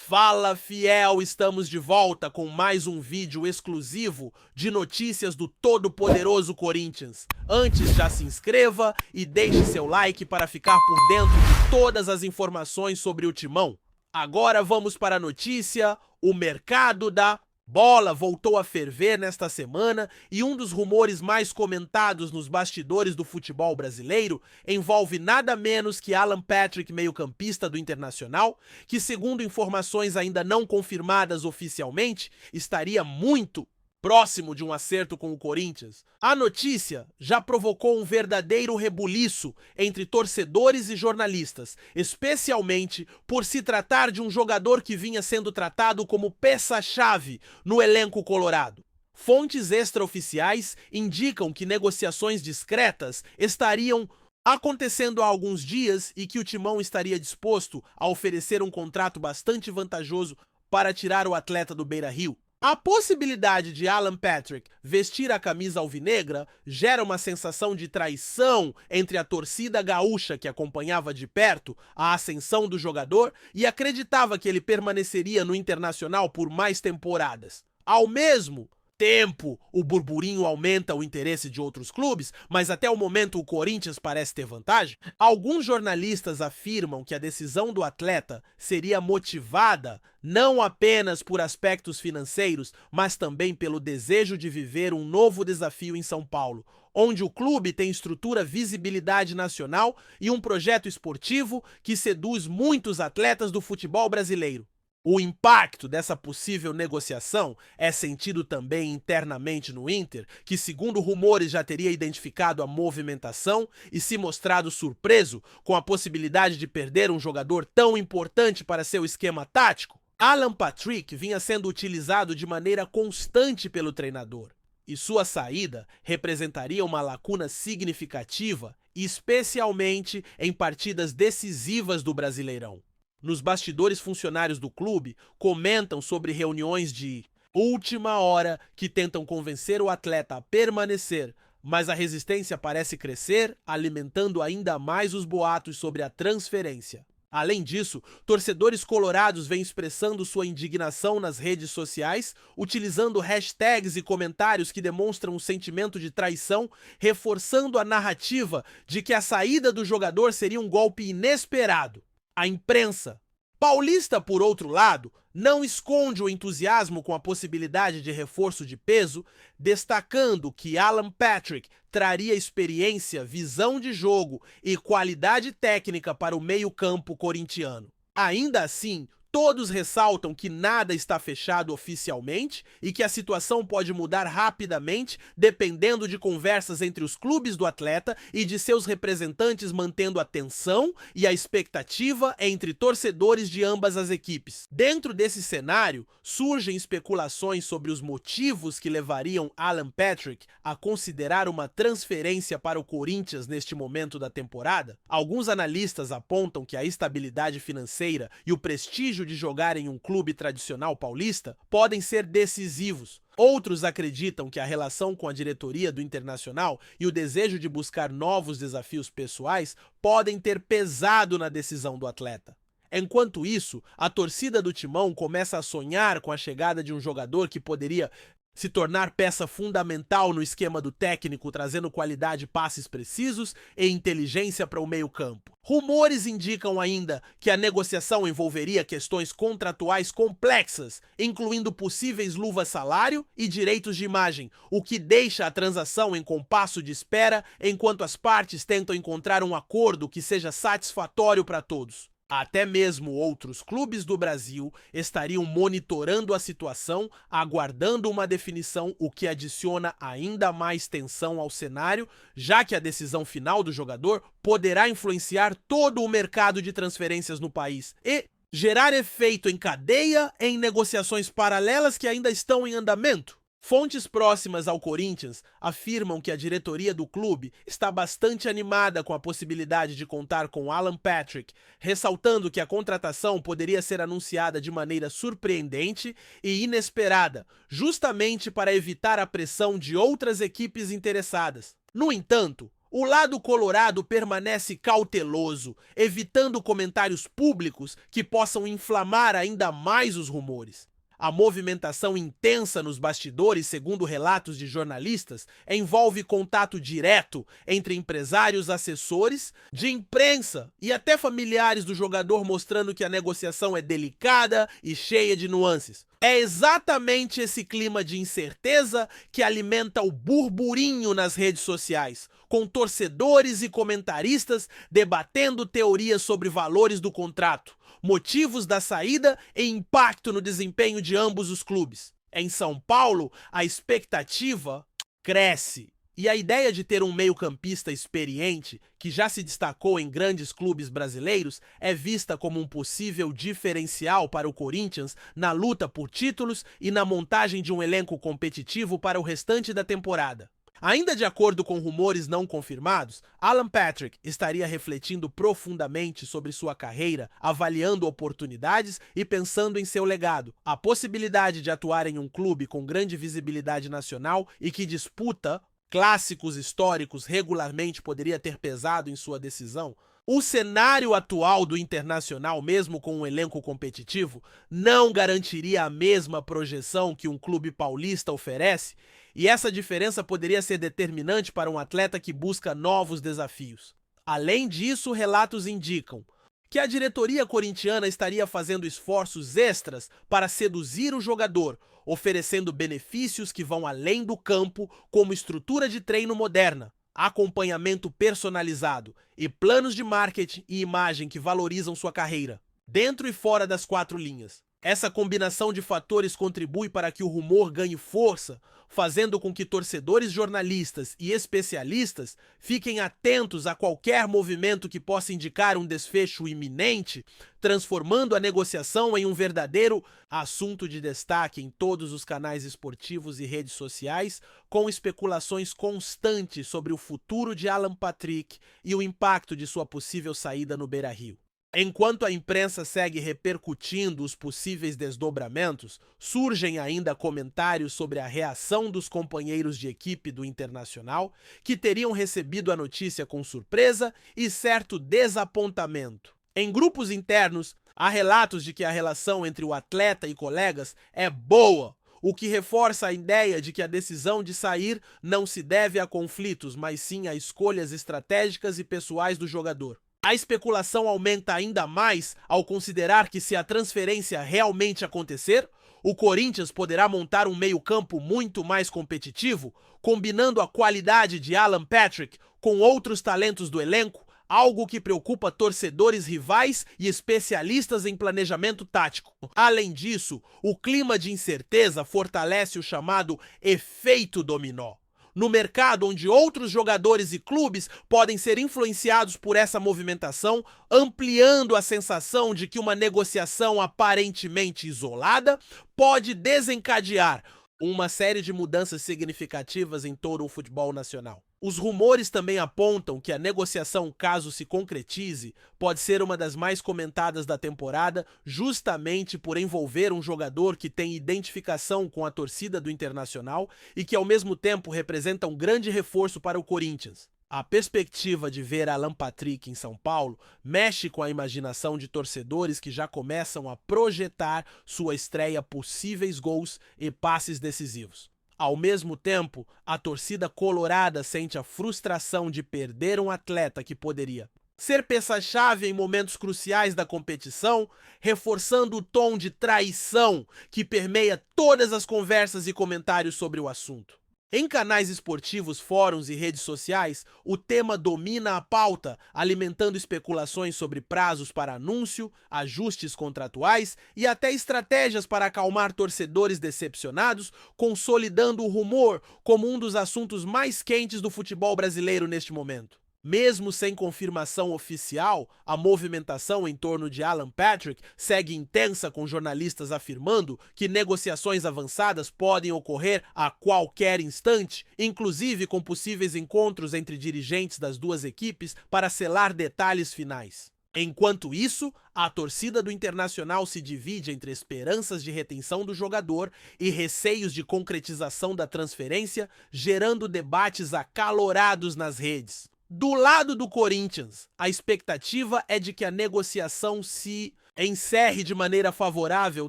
Fala, fiel! Estamos de volta com mais um vídeo exclusivo de notícias do todo-poderoso Corinthians. Antes, já se inscreva e deixe seu like para ficar por dentro de todas as informações sobre o Timão. Agora vamos para a notícia: o mercado da bola voltou a ferver nesta semana e um dos rumores mais comentados nos bastidores do futebol brasileiro envolve nada menos que Alan Patrick, meio-campista do Internacional, que, segundo informações ainda não confirmadas oficialmente, estaria muito próximo de um acerto com o Corinthians. A notícia já provocou um verdadeiro rebuliço entre torcedores e jornalistas, especialmente por se tratar de um jogador que vinha sendo tratado como peça-chave no elenco colorado. Fontes extraoficiais indicam que negociações discretas estariam acontecendo há alguns dias e que o Timão estaria disposto a oferecer um contrato bastante vantajoso para tirar o atleta do Beira-Rio. A possibilidade de Alan Patrick vestir a camisa alvinegra gera uma sensação de traição entre a torcida gaúcha, que acompanhava de perto a ascensão do jogador e acreditava que ele permaneceria no Internacional por mais temporadas. Ao mesmo tempo, o burburinho aumenta o interesse de outros clubes, mas até o momento o Corinthians parece ter vantagem. Alguns jornalistas afirmam que a decisão do atleta seria motivada não apenas por aspectos financeiros, mas também pelo desejo de viver um novo desafio em São Paulo, onde o clube tem estrutura, visibilidade nacional e um projeto esportivo que seduz muitos atletas do futebol brasileiro. O impacto dessa possível negociação é sentido também internamente no Inter, que, segundo rumores, já teria identificado a movimentação e se mostrado surpreso com a possibilidade de perder um jogador tão importante para seu esquema tático. Alan Patrick vinha sendo utilizado de maneira constante pelo treinador, e sua saída representaria uma lacuna significativa, especialmente em partidas decisivas do Brasileirão. Nos bastidores, funcionários do clube comentam sobre reuniões de última hora que tentam convencer o atleta a permanecer, mas a resistência parece crescer, alimentando ainda mais os boatos sobre a transferência. Além disso, torcedores colorados vêm expressando sua indignação nas redes sociais, utilizando hashtags e comentários que demonstram um sentimento de traição, reforçando a narrativa de que a saída do jogador seria um golpe inesperado. A imprensa paulista, por outro lado, não esconde o entusiasmo com a possibilidade de reforço de peso, destacando que Alan Patrick traria experiência, visão de jogo e qualidade técnica para o meio-campo corintiano. Ainda assim, todos ressaltam que nada está fechado oficialmente e que a situação pode mudar rapidamente dependendo de conversas entre os clubes do atleta e de seus representantes, mantendo a tensão e a expectativa entre torcedores de ambas as equipes. Dentro desse cenário, surgem especulações sobre os motivos que levariam Alan Patrick a considerar uma transferência para o Corinthians neste momento da temporada. Alguns analistas apontam que a estabilidade financeira e o prestígio de jogar em um clube tradicional paulista podem ser decisivos. Outros acreditam que a relação com a diretoria do Internacional e o desejo de buscar novos desafios pessoais podem ter pesado na decisão do atleta. Enquanto isso, a torcida do Timão começa a sonhar com a chegada de um jogador que poderia se tornar peça fundamental no esquema do técnico, trazendo qualidade, passes precisos e inteligência para o meio-campo. Rumores indicam ainda que a negociação envolveria questões contratuais complexas, incluindo possíveis luvas-salário e direitos de imagem, o que deixa a transação em compasso de espera enquanto as partes tentam encontrar um acordo que seja satisfatório para todos. Até mesmo outros clubes do Brasil estariam monitorando a situação, aguardando uma definição, o que adiciona ainda mais tensão ao cenário, já que a decisão final do jogador poderá influenciar todo o mercado de transferências no país e gerar efeito em cadeia em negociações paralelas que ainda estão em andamento. Fontes próximas ao Corinthians afirmam que a diretoria do clube está bastante animada com a possibilidade de contar com Alan Patrick, ressaltando que a contratação poderia ser anunciada de maneira surpreendente e inesperada, justamente para evitar a pressão de outras equipes interessadas. No entanto, O lado colorado permanece cauteloso, evitando comentários públicos que possam inflamar ainda mais os rumores. A movimentação intensa nos bastidores, segundo relatos de jornalistas, envolve contato direto entre empresários, assessores, de imprensa e até familiares do jogador, mostrando que a negociação é delicada e cheia de nuances. É exatamente esse clima de incerteza que alimenta o burburinho nas redes sociais, com torcedores e comentaristas debatendo teorias sobre valores do contrato, motivos da saída e impacto no desempenho de ambos os clubes. Em São Paulo, a expectativa cresce. E a ideia de ter um meio-campista experiente, que já se destacou em grandes clubes brasileiros, é vista como um possível diferencial para o Corinthians na luta por títulos e na montagem de um elenco competitivo para o restante da temporada. Ainda de acordo com rumores não confirmados, Alan Patrick estaria refletindo profundamente sobre sua carreira, avaliando oportunidades e pensando em seu legado. A possibilidade de atuar em um clube com grande visibilidade nacional e que disputa clássicos históricos regularmente poderia ter pesado em sua decisão. O cenário atual do Internacional, mesmo com um elenco competitivo, não garantiria a mesma projeção que um clube paulista oferece, e essa diferença poderia ser determinante para um atleta que busca novos desafios. Além disso, relatos indicam que a diretoria corintiana estaria fazendo esforços extras para seduzir o jogador, oferecendo benefícios que vão além do campo, como estrutura de treino moderna, acompanhamento personalizado e planos de marketing e imagem que valorizam sua carreira, dentro e fora das quatro linhas. Essa combinação de fatores contribui para que o rumor ganhe força, fazendo com que torcedores, jornalistas e especialistas fiquem atentos a qualquer movimento que possa indicar um desfecho iminente, transformando a negociação em um verdadeiro assunto de destaque em todos os canais esportivos e redes sociais, com especulações constantes sobre o futuro de Alan Patrick e o impacto de sua possível saída no Beira-Rio. Enquanto a imprensa segue repercutindo os possíveis desdobramentos, surgem ainda comentários sobre a reação dos companheiros de equipe do Internacional, que teriam recebido a notícia com surpresa e certo desapontamento. Em grupos internos, há relatos de que a relação entre o atleta e colegas é boa, o que reforça a ideia de que a decisão de sair não se deve a conflitos, mas sim a escolhas estratégicas e pessoais do jogador. A especulação aumenta ainda mais ao considerar que, se a transferência realmente acontecer, o Corinthians poderá montar um meio-campo muito mais competitivo, combinando a qualidade de Alan Patrick com outros talentos do elenco, algo que preocupa torcedores rivais e especialistas em planejamento tático. Além disso, o clima de incerteza fortalece o chamado efeito dominó. No mercado onde outros jogadores e clubes podem ser influenciados por essa movimentação, ampliando a sensação de que uma negociação aparentemente isolada pode desencadear uma série de mudanças significativas em todo o futebol nacional. Os rumores também apontam que a negociação, caso se concretize, pode ser uma das mais comentadas da temporada, justamente por envolver um jogador que tem identificação com a torcida do Internacional e que, ao mesmo tempo, representa um grande reforço para o Corinthians. A perspectiva de ver Alan Patrick em São Paulo mexe com a imaginação de torcedores que já começam a projetar sua estreia, possíveis gols e passes decisivos. Ao mesmo tempo, a torcida colorada sente a frustração de perder um atleta que poderia ser peça-chave em momentos cruciais da competição, reforçando o tom de traição que permeia todas as conversas e comentários sobre o assunto. Em canais esportivos, fóruns e redes sociais, o tema domina a pauta, alimentando especulações sobre prazos para anúncio, ajustes contratuais e até estratégias para acalmar torcedores decepcionados, consolidando o rumor como um dos assuntos mais quentes do futebol brasileiro neste momento. Mesmo sem confirmação oficial, a movimentação em torno de Alan Patrick segue intensa, com jornalistas afirmando que negociações avançadas podem ocorrer a qualquer instante, inclusive com possíveis encontros entre dirigentes das duas equipes para selar detalhes finais. Enquanto isso, a torcida do Internacional se divide entre esperanças de retenção do jogador e receios de concretização da transferência, gerando debates acalorados nas redes. Do lado do Corinthians, a expectativa é de que a negociação se encerre de maneira favorável,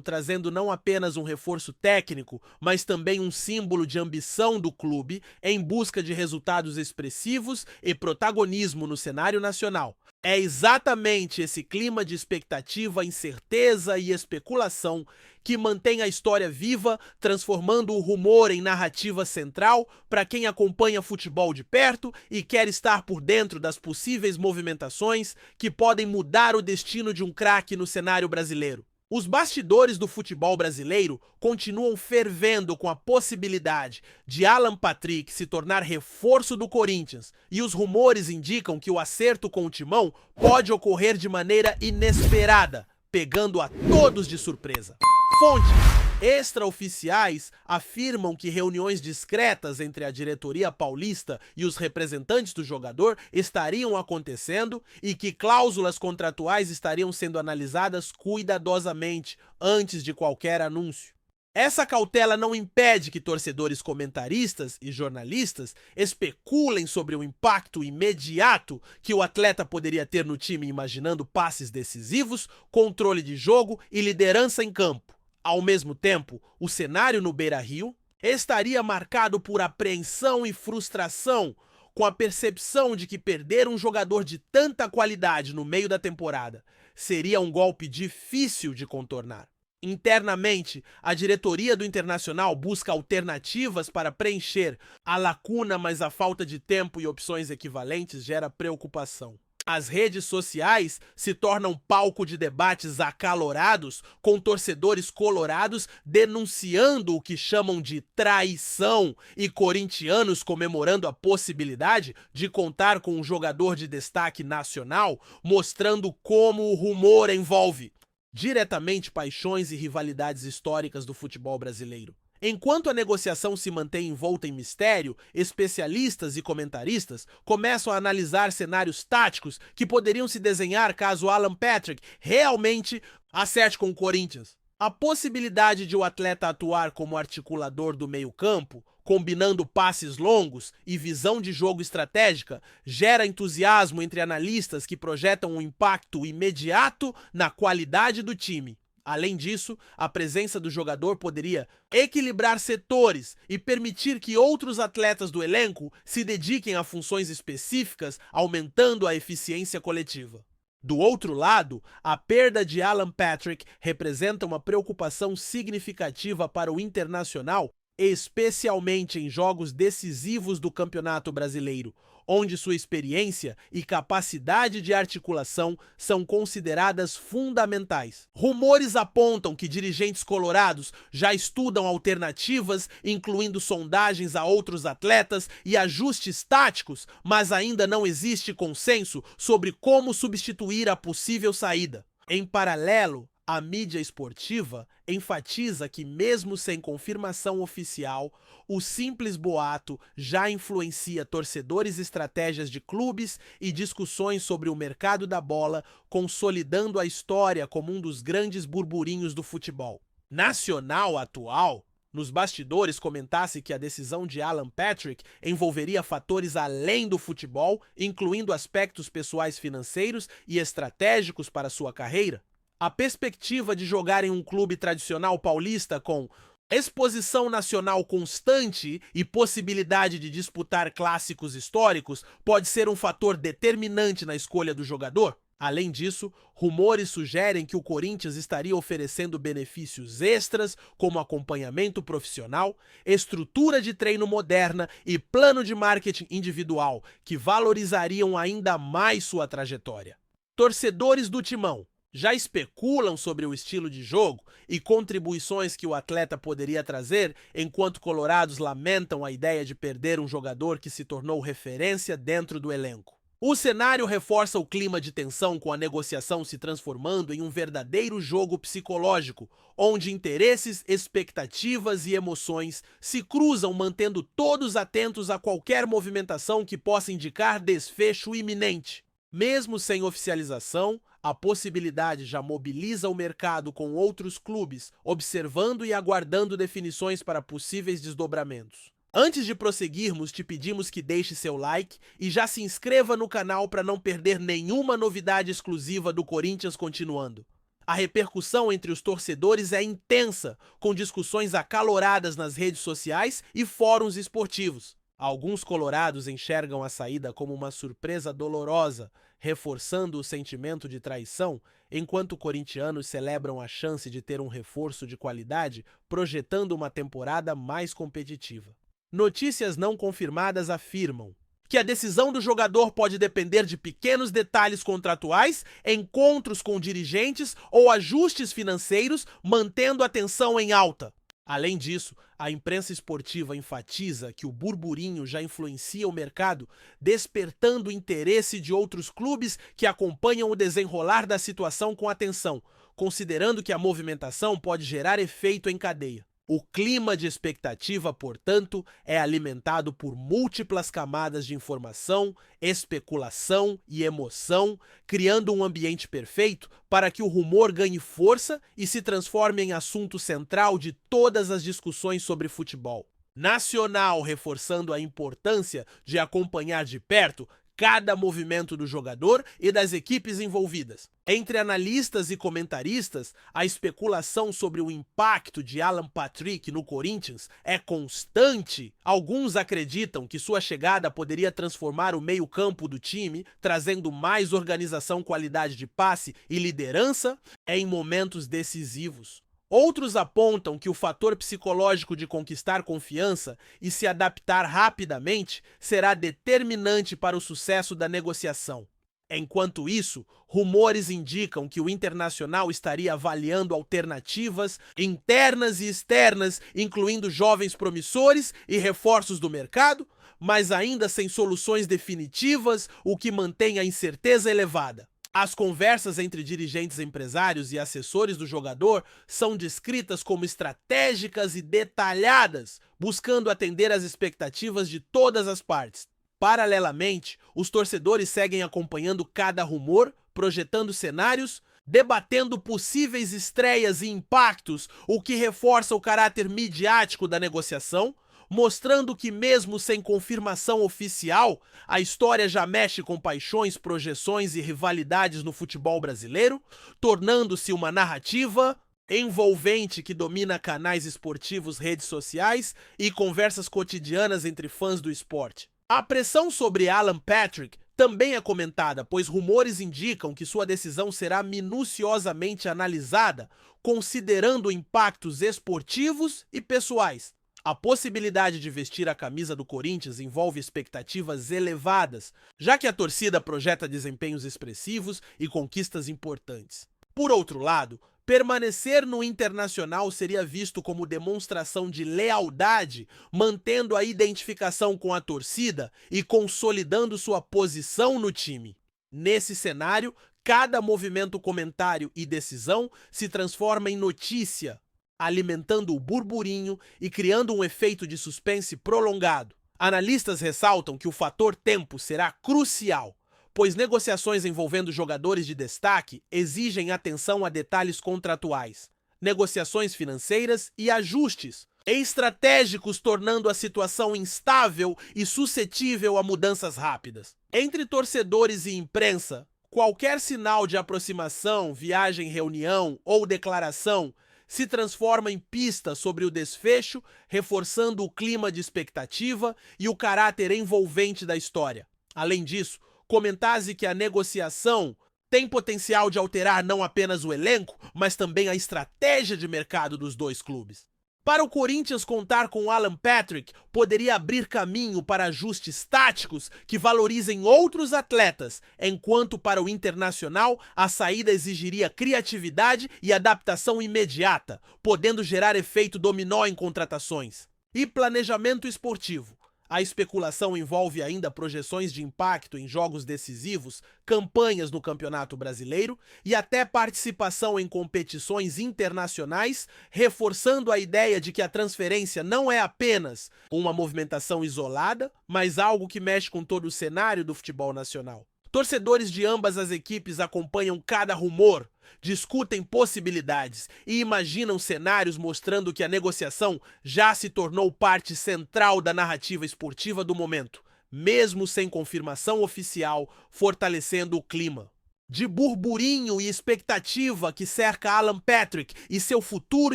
trazendo não apenas um reforço técnico, mas também um símbolo de ambição do clube em busca de resultados expressivos e protagonismo no cenário nacional. É exatamente esse clima de expectativa, incerteza e especulação que mantém a história viva, transformando o rumor em narrativa central para quem acompanha futebol de perto e quer estar por dentro das possíveis movimentações que podem mudar o destino de um craque no cenário brasileiro. Os bastidores do futebol brasileiro continuam fervendo com a possibilidade de Alan Patrick se tornar reforço do Corinthians, e os rumores indicam que o acerto com o Timão pode ocorrer de maneira inesperada, pegando a todos de surpresa. Fontes extraoficiais afirmam que reuniões discretas entre a diretoria paulista e os representantes do jogador estariam acontecendo e que cláusulas contratuais estariam sendo analisadas cuidadosamente antes de qualquer anúncio. Essa cautela não impede que torcedores, comentaristas e jornalistas especulem sobre o impacto imediato que o atleta poderia ter no time, imaginando passes decisivos, controle de jogo e liderança em campo. Ao mesmo tempo, o cenário no Beira-Rio estaria marcado por apreensão e frustração, com a percepção de que perder um jogador de tanta qualidade no meio da temporada seria um golpe difícil de contornar. Internamente, a diretoria do Internacional busca alternativas para preencher a lacuna, mas a falta de tempo e opções equivalentes gera preocupação. As redes sociais se tornam palco de debates acalorados, com torcedores colorados denunciando o que chamam de traição e corintianos comemorando a possibilidade de contar com um jogador de destaque nacional, mostrando como o rumor envolve diretamente paixões e rivalidades históricas do futebol brasileiro. Enquanto a negociação se mantém envolta em mistério, especialistas e comentaristas começam a analisar cenários táticos que poderiam se desenhar caso Alan Patrick realmente acerte com o Corinthians. A possibilidade de o atleta atuar como articulador do meio-campo, combinando passes longos e visão de jogo estratégica, gera entusiasmo entre analistas que projetam um impacto imediato na qualidade do time. Além disso, a presença do jogador poderia equilibrar setores e permitir que outros atletas do elenco se dediquem a funções específicas, aumentando a eficiência coletiva. Do outro lado, a perda de Alan Patrick representa uma preocupação significativa para o Internacional, especialmente em jogos decisivos do Campeonato Brasileiro, onde sua experiência e capacidade de articulação são consideradas fundamentais. Rumores apontam que dirigentes colorados já estudam alternativas, incluindo sondagens a outros atletas e ajustes táticos, mas ainda não existe consenso sobre como substituir a possível saída. Em paralelo, a mídia esportiva enfatiza que, mesmo sem confirmação oficial, o simples boato já influencia torcedores e estratégias de clubes e discussões sobre o mercado da bola, consolidando a história como um dos grandes burburinhos do futebol nacional atual. Nos bastidores, comentasse que a decisão de Alan Patrick envolveria fatores além do futebol, incluindo aspectos pessoais, financeiros e estratégicos para sua carreira. A perspectiva de jogar em um clube tradicional paulista com exposição nacional constante e possibilidade de disputar clássicos históricos pode ser um fator determinante na escolha do jogador. Além disso, rumores sugerem que o Corinthians estaria oferecendo benefícios extras, como acompanhamento profissional, estrutura de treino moderna e plano de marketing individual, que valorizariam ainda mais sua trajetória. Torcedores do Timão já especulam sobre o estilo de jogo e contribuições que o atleta poderia trazer, enquanto colorados lamentam a ideia de perder um jogador que se tornou referência dentro do elenco. O cenário reforça o clima de tensão, com a negociação se transformando em um verdadeiro jogo psicológico, onde interesses, expectativas e emoções se cruzam, mantendo todos atentos a qualquer movimentação que possa indicar desfecho iminente. Mesmo sem oficialização, a possibilidade já mobiliza o mercado, com outros clubes observando e aguardando definições para possíveis desdobramentos. Antes de prosseguirmos, te pedimos que deixe seu like e já se inscreva no canal para não perder nenhuma novidade exclusiva do Corinthians continuando. A repercussão entre os torcedores é intensa, com discussões acaloradas nas redes sociais e fóruns esportivos. Alguns colorados enxergam a saída como uma surpresa dolorosa, reforçando o sentimento de traição, enquanto corintianos celebram a chance de ter um reforço de qualidade, projetando uma temporada mais competitiva. Notícias não confirmadas afirmam que a decisão do jogador pode depender de pequenos detalhes contratuais, encontros com dirigentes ou ajustes financeiros, mantendo a tensão em alta. Além disso, a imprensa esportiva enfatiza que o burburinho já influencia o mercado, despertando o interesse de outros clubes que acompanham o desenrolar da situação com atenção, considerando que a movimentação pode gerar efeito em cadeia. O clima de expectativa, portanto, é alimentado por múltiplas camadas de informação, especulação e emoção, criando um ambiente perfeito para que o rumor ganhe força e se transforme em assunto central de todas as discussões sobre futebol nacional, reforçando a importância de acompanhar de perto cada movimento do jogador e das equipes envolvidas. Entre analistas e comentaristas, a especulação sobre o impacto de Alan Patrick no Corinthians é constante. Alguns acreditam que sua chegada poderia transformar o meio-campo do time, trazendo mais organização, qualidade de passe e liderança em momentos decisivos. Outros apontam que o fator psicológico de conquistar confiança e se adaptar rapidamente será determinante para o sucesso da negociação. Enquanto isso, rumores indicam que o Internacional estaria avaliando alternativas internas e externas, incluindo jovens promissores e reforços do mercado, mas ainda sem soluções definitivas, o que mantém a incerteza elevada. As conversas entre dirigentes empresários e assessores do jogador são descritas como estratégicas e detalhadas, buscando atender às expectativas de todas as partes. Paralelamente, os torcedores seguem acompanhando cada rumor, projetando cenários, debatendo possíveis estreias e impactos, o que reforça o caráter midiático da negociação, mostrando que mesmo sem confirmação oficial, a história já mexe com paixões, projeções e rivalidades no futebol brasileiro, tornando-se uma narrativa envolvente que domina canais esportivos, redes sociais e conversas cotidianas entre fãs do esporte. A pressão sobre Alan Patrick também é comentada, pois rumores indicam que sua decisão será minuciosamente analisada, considerando impactos esportivos e pessoais. A possibilidade de vestir a camisa do Corinthians envolve expectativas elevadas, já que a torcida projeta desempenhos expressivos e conquistas importantes. Por outro lado, permanecer no Internacional seria visto como demonstração de lealdade, mantendo a identificação com a torcida e consolidando sua posição no time. Nesse cenário, cada movimento, comentário e decisão se transforma em notícia, alimentando o burburinho e criando um efeito de suspense prolongado. Analistas ressaltam que o fator tempo será crucial, pois negociações envolvendo jogadores de destaque exigem atenção a detalhes contratuais, negociações financeiras e ajustes estratégicos, tornando a situação instável e suscetível a mudanças rápidas. Entre torcedores e imprensa, qualquer sinal de aproximação, viagem, reunião ou declaração se transforma em pista sobre o desfecho, reforçando o clima de expectativa e o caráter envolvente da história. Além disso, comentasse que a negociação tem potencial de alterar não apenas o elenco, mas também a estratégia de mercado dos dois clubes. Para o Corinthians, contar com Alan Patrick poderia abrir caminho para ajustes táticos que valorizem outros atletas, enquanto para o Internacional a saída exigiria criatividade e adaptação imediata, podendo gerar efeito dominó em contratações. E planejamento esportivo. A especulação envolve ainda projeções de impacto em jogos decisivos, campanhas no Campeonato Brasileiro e até participação em competições internacionais, reforçando a ideia de que a transferência não é apenas uma movimentação isolada, mas algo que mexe com todo o cenário do futebol nacional. Torcedores de ambas as equipes acompanham cada rumor, discutem possibilidades e imaginam cenários mostrando que a negociação já se tornou parte central da narrativa esportiva do momento, mesmo sem confirmação oficial, fortalecendo o clima de burburinho e expectativa que cerca Alan Patrick e seu futuro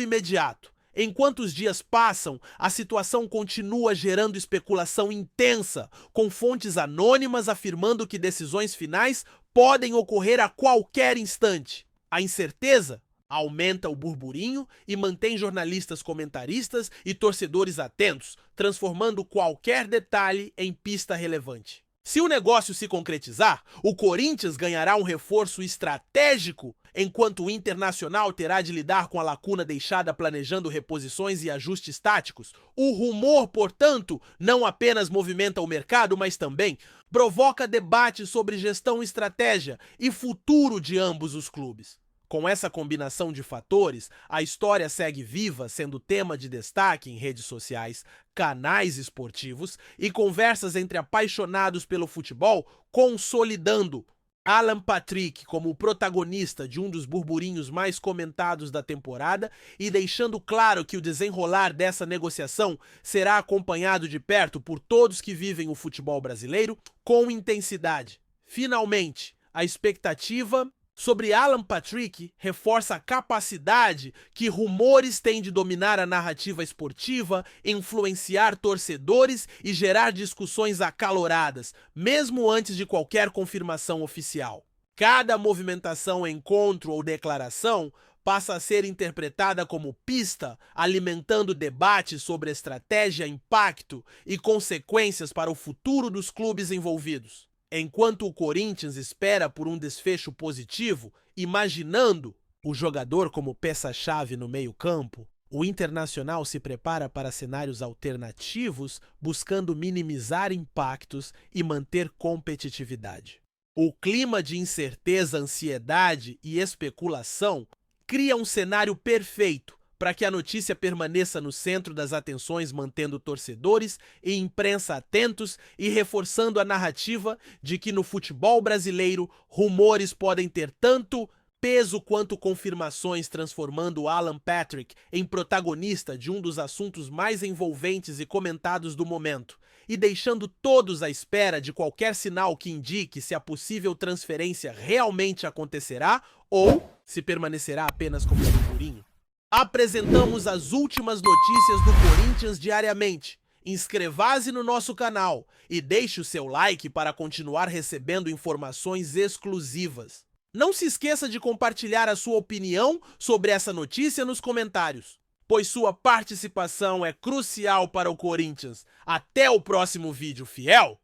imediato. Enquanto os dias passam, a situação continua gerando especulação intensa, com fontes anônimas afirmando que decisões finais podem ocorrer a qualquer instante. A incerteza aumenta o burburinho e mantém jornalistas, comentaristas e torcedores atentos, transformando qualquer detalhe em pista relevante. Se o negócio se concretizar, o Corinthians ganhará um reforço estratégico, enquanto o Internacional terá de lidar com a lacuna deixada planejando reposições e ajustes táticos. O rumor, portanto, não apenas movimenta o mercado, mas também provoca debate sobre gestão, estratégia e futuro de ambos os clubes. Com essa combinação de fatores, a história segue viva, sendo tema de destaque em redes sociais, canais esportivos e conversas entre apaixonados pelo futebol, consolidando Alan Patrick como o protagonista de um dos burburinhos mais comentados da temporada e deixando claro que o desenrolar dessa negociação será acompanhado de perto por todos que vivem o futebol brasileiro com intensidade. Finalmente, a expectativa sobre Alan Patrick reforça a capacidade que rumores têm de dominar a narrativa esportiva, influenciar torcedores e gerar discussões acaloradas, mesmo antes de qualquer confirmação oficial. Cada movimentação, encontro ou declaração passa a ser interpretada como pista, alimentando debates sobre estratégia, impacto e consequências para o futuro dos clubes envolvidos. Enquanto o Corinthians espera por um desfecho positivo, imaginando o jogador como peça-chave no meio-campo, o Internacional se prepara para cenários alternativos, buscando minimizar impactos e manter competitividade. O clima de incerteza, ansiedade e especulação cria um cenário perfeito para que a notícia permaneça no centro das atenções, mantendo torcedores e imprensa atentos e reforçando a narrativa de que no futebol brasileiro rumores podem ter tanto peso quanto confirmações, transformando Alan Patrick em protagonista de um dos assuntos mais envolventes e comentados do momento, e deixando todos à espera de qualquer sinal que indique se a possível transferência realmente acontecerá ou se permanecerá apenas como burburinho. Apresentamos as últimas notícias do Corinthians diariamente. Inscreva-se no nosso canal e deixe o seu like para continuar recebendo informações exclusivas. Não se esqueça de compartilhar a sua opinião sobre essa notícia nos comentários, pois sua participação é crucial para o Corinthians. Até o próximo vídeo, fiel!